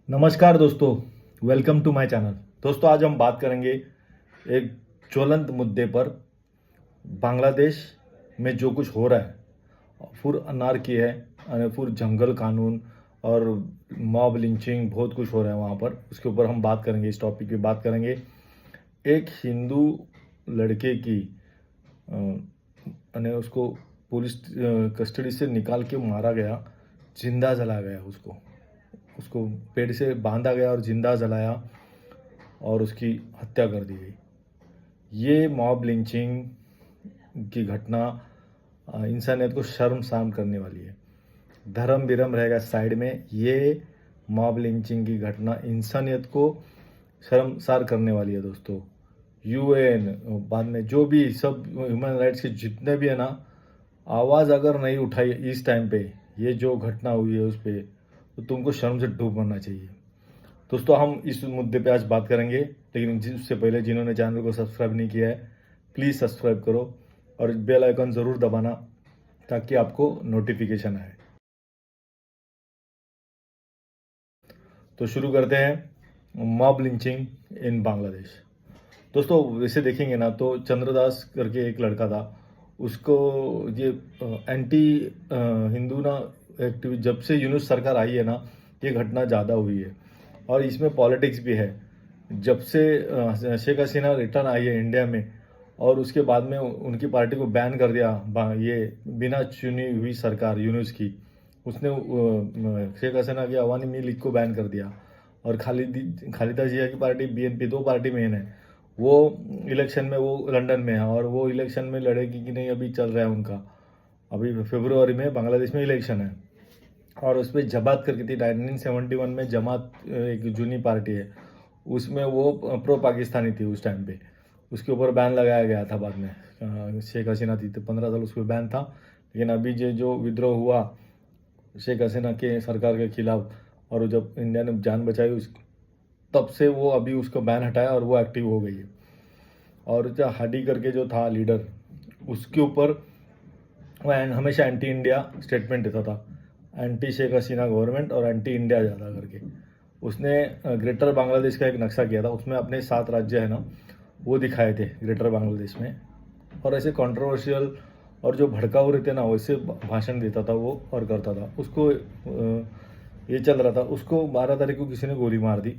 नमस्कार दोस्तों, welcome to my channel. दोस्तों आज हम बात करेंगे एक ज्वलंत मुद्दे पर। बांग्लादेश में जो कुछ हो रहा है, फुर अनारकी है, फुर जंगल कानून और मॉब लिंचिंग, बहुत कुछ हो रहा है वहाँ पर। उसके ऊपर हम बात करेंगे, इस टॉपिक पे बात करेंगे। एक हिंदू लड़के की उसको पुलिस कस्टडी से निकाल के मारा गया, जिंदा जला गया। उसको उसको पेड़ से बांधा गया और जिंदा जलाया और उसकी हत्या कर दी गई। ये मॉब लिंचिंग की घटना इंसानियत को शर्मसार करने वाली है। धर्म विरम रहेगा साइड में, ये मॉब लिंचिंग की घटना इंसानियत को शर्मसार करने वाली है दोस्तों। यूएन बाद में जो भी सब ह्यूमन राइट्स के जितने भी है ना, आवाज़ अगर नहीं उठाई इस टाइम पे, ये जो घटना हुई है उस पर, तो तुमको शर्म से डूब मरना चाहिए। दोस्तों हम इस मुद्दे पे आज बात करेंगे, लेकिन उससे पहले जिन्होंने चैनल को सब्सक्राइब नहीं किया है प्लीज़ सब्सक्राइब करो और बेल आइकन ज़रूर दबाना ताकि आपको नोटिफिकेशन आए। तो शुरू करते हैं मॉब लिंचिंग इन बांग्लादेश। दोस्तों वैसे देखेंगे ना तो चंद्रदास करके एक लड़का था, उसको ये एंटी हिंदू ना एक्टिविस्ट, जब से यूनुस सरकार आई है ना, ये घटना ज़्यादा हुई है और इसमें पॉलिटिक्स भी है। जब से शेख हसीना रिटर्न आई है इंडिया में और उसके बाद में उनकी पार्टी को बैन कर दिया, ये बिना चुनी हुई सरकार यूनुस की, उसने शेख हसीना की अवामी लीग को बैन कर दिया और खालिदा जिया की पार्टी बीएनपी, दो पार्टी मेन है। वो इलेक्शन में, वो लंदन में है और वो इलेक्शन में लड़ेगी कि नहीं अभी चल रहा है उनका। अभी फरवरी में बांग्लादेश में इलेक्शन है और उस पर जमात करके थी 1971 में। जमात एक जूनी पार्टी है, उसमें वो प्रो पाकिस्तानी थी उस टाइम पे। उसके ऊपर बैन लगाया गया था बाद में, शेख हसीना थी तो 15 साल उस पर बैन था। लेकिन अभी जो विद्रोह हुआ शेख हसीना के सरकार के खिलाफ और जब इंडिया ने जान बचाई उस, तब से वो अभी उसको बैन हटाया और वो एक्टिव हो गई है। और जो हाडी करके जो था लीडर, उसके ऊपर वो हमेशा एंटी इंडिया स्टेटमेंट देता था, एंटी शेख हसीना गवर्नमेंट और एंटी इंडिया ज़्यादा करके। उसने ग्रेटर बांग्लादेश का एक नक्शा किया था, उसमें अपने 7 राज्य है ना वो दिखाए थे ग्रेटर बांग्लादेश में। और ऐसे कंट्रोवर्शियल और जो भड़काऊ रहते ना वैसे भाषण देता था वो और करता था। उसको ये चल रहा था, उसको 12 तारीख को किसी ने गोली मार दी।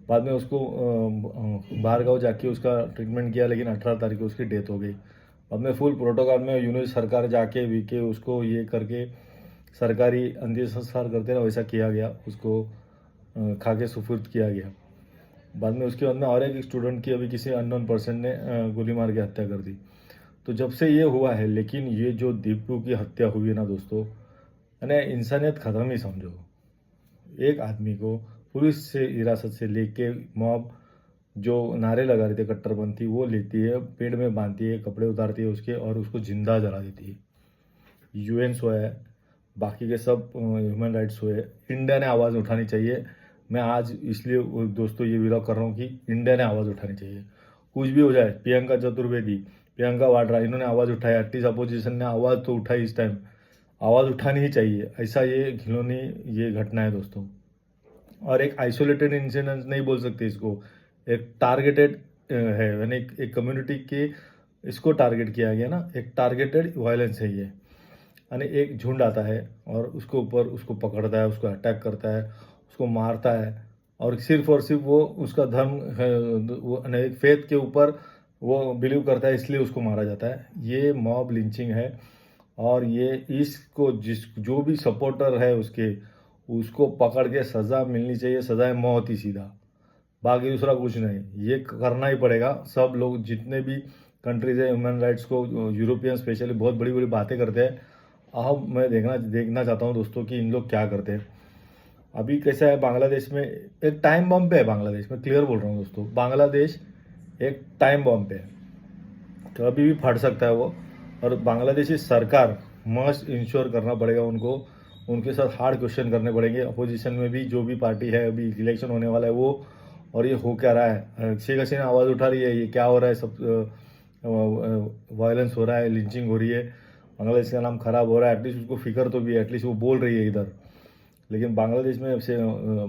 बाद में उसको बाहर गाँव जाके उसका ट्रीटमेंट किया, लेकिन 18 तारीख को उसकी डेथ हो गई। बाद में फुल प्रोटोकॉल में यूनिस सरकार जाके वीके उसको ये करके सरकारी अंतिम संस्कार करते ना वैसा किया गया, उसको खा के सुपुर्द किया गया। बाद में उसके बाद में और एक स्टूडेंट की अभी किसी अननोन पर्सन ने गोली मार के हत्या कर दी। तो जब से ये हुआ है, लेकिन ये जो दीपू की हत्या हुई है ना दोस्तों, यानी इंसानियत ख़त्म ही समझो। एक आदमी को पुलिस से हिरासत से लेके मॉब जो नारे लगा रहे थे कट्टरपंथी, वो लेती है, पेड़ में बांधती है, कपड़े उतारती है उसके और उसको जिंदा जला देती है। यूएन सोया है, बाकी के सब ह्यूमन राइट्स हुए। इंडिया ने आवाज़ उठानी चाहिए। मैं आज इसलिए दोस्तों ये विरोध कर रहा हूँ कि इंडिया ने आवाज़ उठानी चाहिए। कुछ भी हो जाए, प्रियंका चतुर्वेदी, प्रियंका वाड्रा, इन्होंने आवाज़ उठाई, एटलीस्ट अपोजिशन ने आवाज़ तो उठाई। इस टाइम आवाज़ उठानी ही चाहिए। ऐसा ये घिनौनी ये घटना है दोस्तों। और एक आइसोलेटेड इंसिडेंट नहीं बोल सकते इसको, एक टारगेटेड है, यानी एक कम्युनिटी के इसको टारगेट किया गया ना, एक टारगेटेड वायलेंस है ये। यानी एक झुंड आता है और उसके ऊपर उसको पकड़ता है, उसको अटैक करता है, उसको मारता है और सिर्फ वो उसका धर्म है, वो एक फेथ के ऊपर वो बिलीव करता है, इसलिए उसको मारा जाता है। ये मॉब लिंचिंग है और ये इसको जो भी सपोर्टर है उसके, उसको पकड़ के सज़ा मिलनी चाहिए। सज़ा है मौत ही सीधा, बाकी दूसरा कुछ नहीं। ये करना ही पड़ेगा। सब लोग जितने भी कंट्रीज है ह्यूमन राइट्स को, यूरोपियन स्पेशली बहुत बड़ी बड़ी बातें करते हैं। अब मैं देखना चाहता हूँ दोस्तों कि इन लोग क्या करते हैं। अभी कैसा है बांग्लादेश में, एक टाइम बम पे है बांग्लादेश में, क्लियर बोल रहा हूँ दोस्तों, बांग्लादेश एक टाइम बम पे है, तो अभी भी फट सकता है वो। और बांग्लादेशी सरकार मस्ट इंश्योर करना पड़ेगा उनको, उनके साथ हार्ड क्वेश्चन करने पड़ेंगे। अपोजिशन में भी जो भी पार्टी है, अभी इलेक्शन होने वाला है वो, और ये हो क्या रहा है, शेख हसीना आवाज़ उठा रही है, ये क्या हो रहा है, सब वायलेंस हो रहा है, लिंचिंग हो रही है, बांग्लादेश का नाम खराब हो रहा है। एटलीस्ट उसको फिक्र तो भी है, एटलीस्ट वो बोल रही है इधर। लेकिन बांग्लादेश में से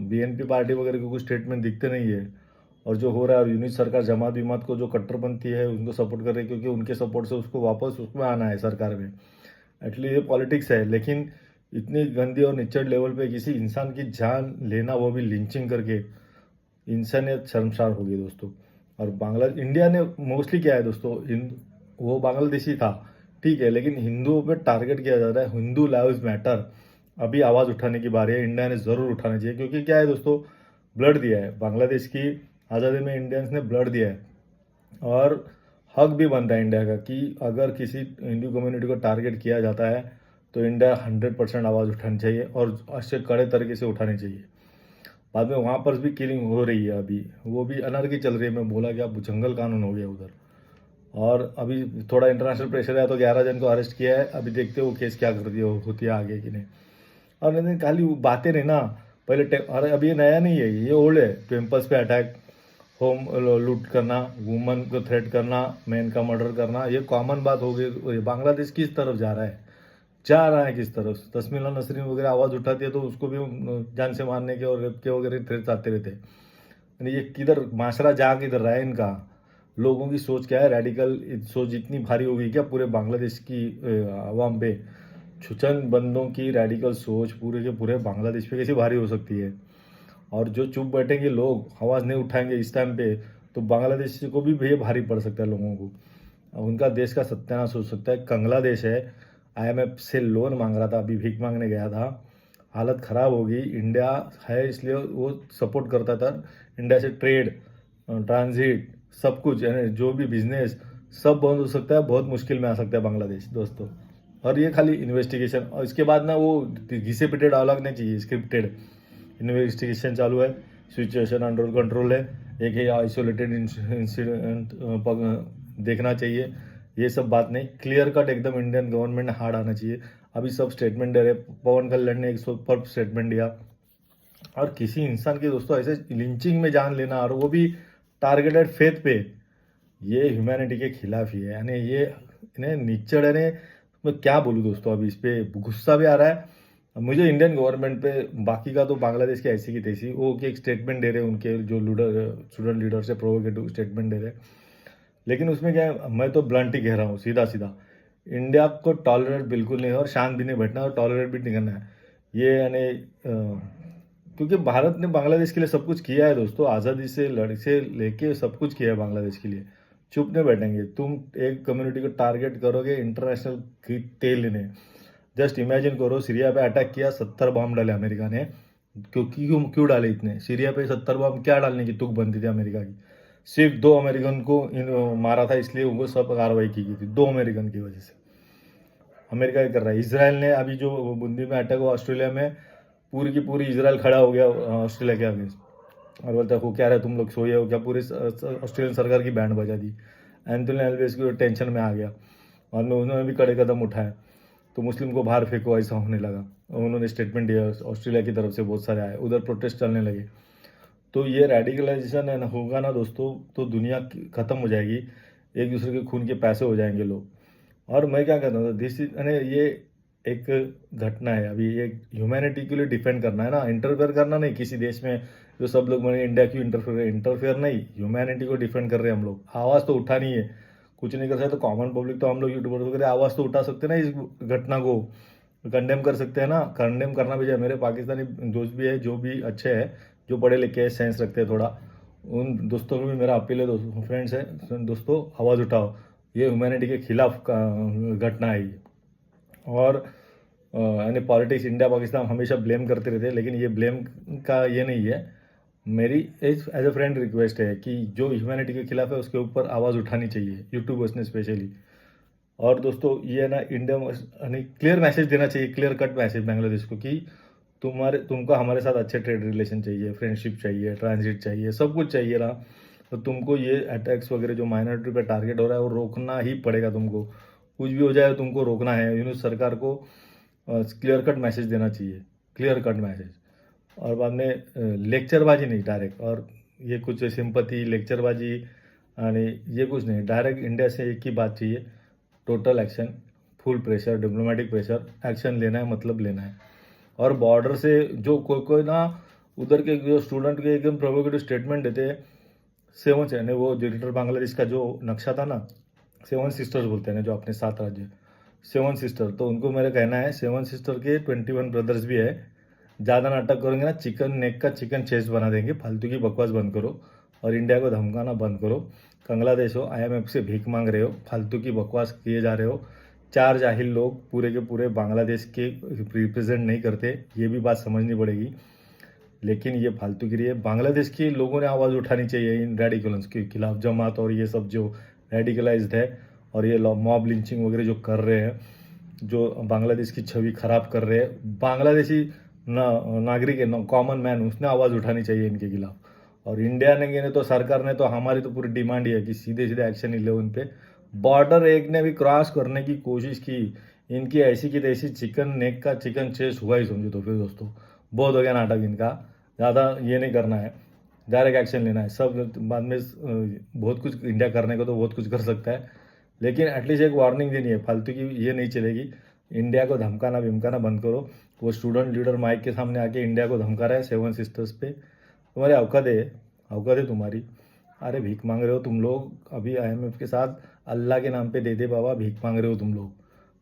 बीएनपी पार्टी वगैरह के कुछ स्टेटमेंट दिखते नहीं है। और जो हो रहा है, और यूनिट सरकार जमात विमात को जो कट्टरपंथी है उनको सपोर्ट कर रही है, क्योंकि उनके सपोर्ट से उसको वापस उसमें आना है सरकार में। एक्चुअली ये पॉलिटिक्स है, लेकिन इतनी गंदी और निच्चड़ लेवल पे किसी इंसान की जान लेना, वो भी लिंचिंग करके, इंसानियत शर्मसार होगी दोस्तों। और बांग्ला इंडिया ने मोस्टली क्या है दोस्तों, वो बांग्लादेशी था ठीक है, लेकिन हिंदुओं पे टारगेट किया जाता है। हिंदू लाइव्स मैटर, अभी आवाज़ उठाने की बारी है, इंडिया ने ज़रूर उठाना चाहिए। क्योंकि क्या है दोस्तों, ब्लड दिया है बांग्लादेश की आज़ादी में, इंडियंस ने ब्लड दिया है। और हक भी बनता है इंडिया का कि अगर किसी हिंदू कम्युनिटी को टारगेट किया जाता है तो इंडिया 100% आवाज़ उठानी चाहिए, और अच्छे कड़े तरीके से उठानी चाहिए। बाद में वहाँ पर भी किलिंग हो रही है, अभी वो भी अनर्की चल रही है। मैं बोला कि अब जंगल कानून हो गया उधर, और अभी थोड़ा इंटरनेशनल प्रेशर है तो 11 जन को अरेस्ट किया है। अभी देखते हैं वो केस क्या करती है, होती है आगे कि नहीं। और नहीं, खाली बातें नहीं ना, पहले अरे अभी ये नया नहीं है, ये ओल्ड है। टेम्पल्स पे अटैक, होम लूट करना, वुमन को थ्रेट करना, मैन का मर्डर करना, ये कॉमन बात हो गई। बांग्लादेश किस तरफ जा रहा है किस तरफ। तस्मीला नसरीन वगैरह आवाज़ उठाती है तो उसको भी जान से मारने के और रेप के वगैरह थ्रेट्स आते रहते हैं। यानी ये किधर माशरा जा किधर रहा है इनका। लोगों की सोच क्या है, रेडिकल सोच इतनी भारी हो गई क्या पूरे बांग्लादेश की आवाम पे। छुचन बंदों की रेडिकल सोच पूरे के पूरे बांग्लादेश पे कैसी भारी हो सकती है। और जो चुप बैठेंगे लोग, आवाज़ नहीं उठाएंगे इस टाइम पे, तो बांग्लादेश को भी ये भारी पड़ सकता है लोगों को। उनका देश का सत्यानाश हो सकता है। कंगला देश है, आईएमएफ से लोन मांग रहा था, अभी भीख मांगने गया था, हालत ख़राब हो गई। इंडिया है इसलिए वो सपोर्ट करता था। इंडिया से ट्रेड, ट्रांजिट, सब कुछ, यानी जो भी बिजनेस, सब बंद हो सकता है। बहुत मुश्किल में आ सकता है बांग्लादेश दोस्तों। और ये खाली इन्वेस्टिगेशन, और इसके बाद ना वो घिसे पिटे डायलॉग नहीं चाहिए, स्क्रिप्टेड इन्वेस्टिगेशन चालू है, सिचुएशन अंडर कंट्रोल है, एक ही आइसोलेटेड इंसिडेंट देखना चाहिए। ये सब बात नहीं, क्लियर कट एकदम इंडियन गवर्नमेंट ने हार्ड आना चाहिए। अभी सब स्टेटमेंट दे रहे, पवन कल्याण ने एक सुपर स्टेटमेंट दिया। और किसी इंसान की दोस्तों ऐसे लिंचिंग में जान लेना, और वो भी टारगेटेड फेथ पे, ये ह्यूमैनिटी के खिलाफ ही है। यानी ये इन्हें निच्चड़ है। मैं क्या बोलूँ दोस्तों, अभी इस पे गुस्सा भी आ रहा है मुझे इंडियन गवर्नमेंट पे। बाकी का तो बांग्लादेश की ऐसी की तैसी, वो कि एक स्टेटमेंट दे रहे हैं उनके जो स्टूडेंट लीडर से प्रोवोकेटिव स्टेटमेंट दे रहे हैं। लेकिन उसमें क्या है, मैं तो ब्लंट ही कह रहा हूँ, सीधा सीधा, इंडिया को टॉलरेट बिल्कुल नहीं है, और शांत भी नहीं बैठना, और टॉलरेट भी नहीं करना है ये। यानी क्योंकि भारत ने बांग्लादेश के लिए सब कुछ किया है दोस्तों, आज़ादी से लड़ से लेके सब कुछ किया है बांग्लादेश के लिए। चुप नहीं बैठेंगे। तुम एक कम्युनिटी को टारगेट करोगे इंटरनेशनल तेल लेने। जस्ट इमेजिन करो, सीरिया पे अटैक किया, 70 बॉम्ब डाले अमेरिका ने। क्योंकि क्यों डाले इतने सीरिया पे 70 बॉम्ब, क्या डालने की तुक बनती थी अमेरिका की। सिर्फ 2 अमेरिकन को मारा था, इसलिए वो सब कार्रवाई की गई थी 2 अमेरिकन की वजह से। अमेरिका क्या कर रहा है। इसराइल ने अभी जो बुंदी में अटैक हुआ ऑस्ट्रेलिया में, पूरी की पूरी इसराइल खड़ा हो गया ऑस्ट्रेलिया के आगे, और बोलता है वो क्या रहे तुम लोग सोए हो क्या। पूरे ऑस्ट्रेलियन सरकार की बैंड बजा दी। एंथोनी एल्वेस की टेंशन में आ गया, और उन्होंने भी कड़े कदम उठाए, तो मुस्लिम को बाहर फेंको ऐसा होने लगा। उन्होंने स्टेटमेंट दिया, ऑस्ट्रेलिया की तरफ से बहुत सारे आए, उधर प्रोटेस्ट चलने लगे। तो ये रेडिकलाइजेशन है ना, होगा ना दोस्तों, तो दुनिया ख़त्म हो जाएगी। एक दूसरे के खून के पैसे हो जाएंगे लोग। और मैं क्या कहता था, दिस इज ये एक घटना है, अभी एक ह्यूमैनिटी के लिए डिफेंड करना है ना, इंटरफेयर करना नहीं किसी देश में। जो सब लोग मैंने इंडिया क्यों इंटरफेयर नहीं, ह्यूमैनिटी को डिफेंड कर रहे हैं हम लोग। आवाज़ तो उठानी है, कुछ नहीं कर सकते तो कॉमन पब्लिक, तो हम लोग यूट्यूबर वगैरह आवाज़ तो उठा सकते हैं ना, इस घटना को कंडेम कर सकते हैं ना। कंडेम करना भी चाहिए। मेरे पाकिस्तानी दोस्त भी है जो भी अच्छे हैं, जो पढ़े लिखे हैं, सेंस रखते हैं थोड़ा, उन दोस्तों को भी मेरा अपील है, दोस्तों फ्रेंड्स है दोस्तों, आवाज़ उठाओ। ये ह्यूमैनिटी के खिलाफ का घटना है ये। और यानी पॉलिटिक्स इंडिया पाकिस्तान हमेशा ब्लेम करते रहते हैं, लेकिन ये ब्लेम का ये नहीं है। मेरी एज ए फ्रेंड रिक्वेस्ट है कि जो ह्यूमैनिटी के खिलाफ है उसके ऊपर आवाज़ उठानी चाहिए, यूट्यूबर्स ने स्पेशली। और दोस्तों ये ना इंडिया यानी क्लियर मैसेज देना चाहिए, क्लियर कट मैसेज बांग्लादेश को, कि तुमको हमारे साथ अच्छे ट्रेड रिलेशन चाहिए, फ्रेंडशिप चाहिए, ट्रांजिट चाहिए, सब कुछ चाहिए ना। तो तुमको ये अटैक्स वगैरह जो माइनॉरिटी पे टारगेट हो रहा है वो रोकना ही पड़ेगा तुमको। कुछ भी हो जाए तुमको रोकना है। सरकार को क्लियर कट मैसेज देना चाहिए, क्लियर कट मैसेज। और बाद में लेक्चरबाजी नहीं डायरेक्ट, और ये कुछ सिंपथी लेक्चरबाजी यानी ये कुछ नहीं, डायरेक्ट इंडिया से एक ही बात चाहिए, total action, full pressure, diplomatic pressure, action लेना है, मतलब लेना है। और बॉर्डर से जो कोई कोई ना उधर के जो स्टूडेंट के एकदम प्रोवोकेटिव स्टेटमेंट देते हैं। सेवन से यानी वो लिटिल बांग्लादेश का जो नक्शा था ना, 7 सिस्टर्स बोलते हैं ना, जो अपने 7 राज्य, 7 सिस्टर। तो उनको मेरा कहना है 7 सिस्टर के 21 ब्रदर्स भी है। ज़्यादा नाटक करोगे ना, चिकन नेक का चिकन चेस्ट बना देंगे। फालतू की बकवास बंद करो और इंडिया को धमकाना बंद करो। बांग्लादेश हो, IMF से भीख मांग रहे हो, फालतू की बकवास किए जा रहे हो। 4 जाहिल लोग पूरे के पूरे बांग्लादेश के रिप्रेजेंट नहीं करते, ये भी बात समझनी पड़ेगी। लेकिन ये फालतूगिरी है। बांग्लादेश के लोगों ने आवाज़ उठानी चाहिए इन रेडिकल्स के खिलाफ। जमात और ये सब जो रेडिकलाइज्ड है और ये मॉब लिंचिंग वगैरह जो कर रहे हैं, जो बांग्लादेश की छवि खराब कर रहे हैं, बांग्लादेशी नागरिक है, कॉमन मैन, उसने आवाज़ उठानी चाहिए इनके खिलाफ। और इंडिया ने तो, सरकार ने तो, हमारी तो पूरी डिमांड ही है कि सीधे सीधे एक्शन ले उन पे। बॉर्डर एक ने भी क्रॉस करने की कोशिश की, इनकी ऐसी की तैसी चिकन नेक का चिकन चेस्ट हुआ ही समझो। तो फिर दोस्तों बहुत हो गया नाटक इनका, ज़्यादा ये नहीं करना है, डायरेक्ट एक्शन लेना है। सब बाद में बहुत कुछ इंडिया करने को तो बहुत कुछ कर सकता है, लेकिन एटलीस्ट एक वार्निंग देनी है। फालतू की ये नहीं चलेगी। इंडिया को धमकाना विमकाना बंद करो। वो स्टूडेंट लीडर माइक के सामने आके इंडिया को धमका रहा है 7 सिस्टर्स पे। तुम्हारी औकात है तुम्हारी। अरे भीख मांग रहे हो तुम लोग अभी IMF के साथ, अल्लाह के नाम पे दे दे बाबा, भीख मांग रहे हो तुम लोग।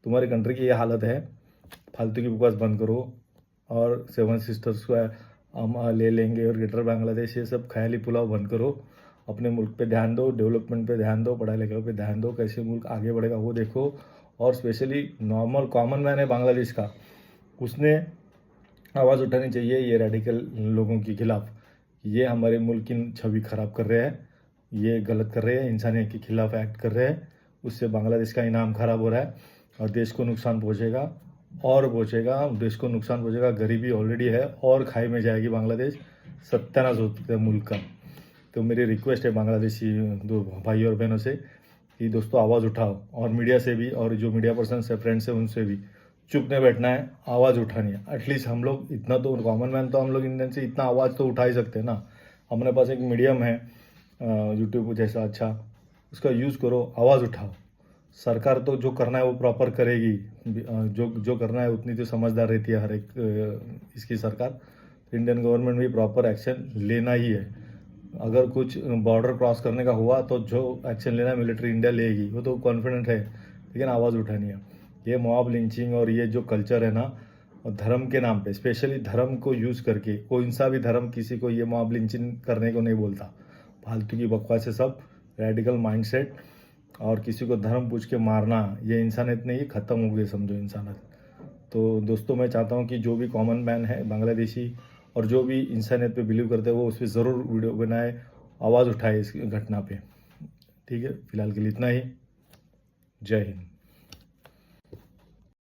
तुम्हारी कंट्री की ये हालत है। फालतू की बकवास बंद करो और 7 सिस्टर्स को हम ले लेंगे और ग्रेटर बांग्लादेश, ये सब ख्याली पुलाव बंद करो। अपने मुल्क पे ध्यान दो, डेवलपमेंट पे ध्यान दो, पढ़ाई लिखाई पे ध्यान दो, कैसे मुल्क आगे बढ़ेगा वो देखो। और स्पेशली नॉर्मल कॉमन मैन है बांग्लादेश का, उसने आवाज़ उठानी चाहिए ये रेडिकल लोगों के खिलाफ। ये हमारे मुल्क की छवि खराब कर रहे हैं, ये गलत कर रहे हैं, इंसानियत के खिलाफ एक्ट कर रहे हैं। उससे बांग्लादेश का इनाम खराब हो रहा है और देश को नुकसान पहुँचेगा और पहुँचेगा। देश को नुकसान पहुँचेगा, गरीबी ऑलरेडी है और खाई में जाएगी बांग्लादेश, सत्यानाश हो सकता है मुल्क का। तो मेरी रिक्वेस्ट है बांग्लादेशी दो भाई और बहनों से कि दोस्तों आवाज़ उठाओ, और मीडिया से भी, और जो मीडिया पर्सन है, फ्रेंड्स है, उनसे भी चुप नहीं बैठना है, आवाज़ उठानी है। एटलीस्ट हम लोग इतना तो, कॉमन मैन तो हम लोग इंडियन से इतना आवाज़ तो उठा ही सकते हैं ना। हमारे पास एक मीडियम है यूट्यूब जैसा, अच्छा उसका यूज़ करो, आवाज़ उठाओ। सरकार तो जो करना है वो प्रॉपर करेगी, जो करना है उतनी तो समझदार रहती है हर एक इसकी सरकार। इंडियन गवर्नमेंट भी प्रॉपर एक्शन लेना ही है। अगर कुछ बॉर्डर क्रॉस करने का हुआ तो जो एक्शन लेना है मिलिट्री इंडिया लेगी, वो तो कॉन्फिडेंट है, लेकिन आवाज़ उठानी है। ये मॉब लिंचिंग और ये जो कल्चर है ना, धर्म के नाम पे, स्पेशली धर्म को यूज़ करके, कोई सा भी धर्म किसी को ये मॉब लिंचिंग करने को नहीं बोलता। फालतू की बकवास है सब, रेडिकल माइंडसेट, और किसी को धर्म पूछ के मारना, ये इंसानियत नहीं, ख़त्म हो गई समझो इंसानियत। तो दोस्तों मैं चाहता हूँ कि जो भी कॉमन मैन है बांग्लादेशी और जो भी इंसानियत पे बिलीव करते हैं, वो उस पर ज़रूर वीडियो बनाए, आवाज़ उठाए इस घटना पे। ठीक है, फिलहाल के लिए इतना ही। जय हिंद।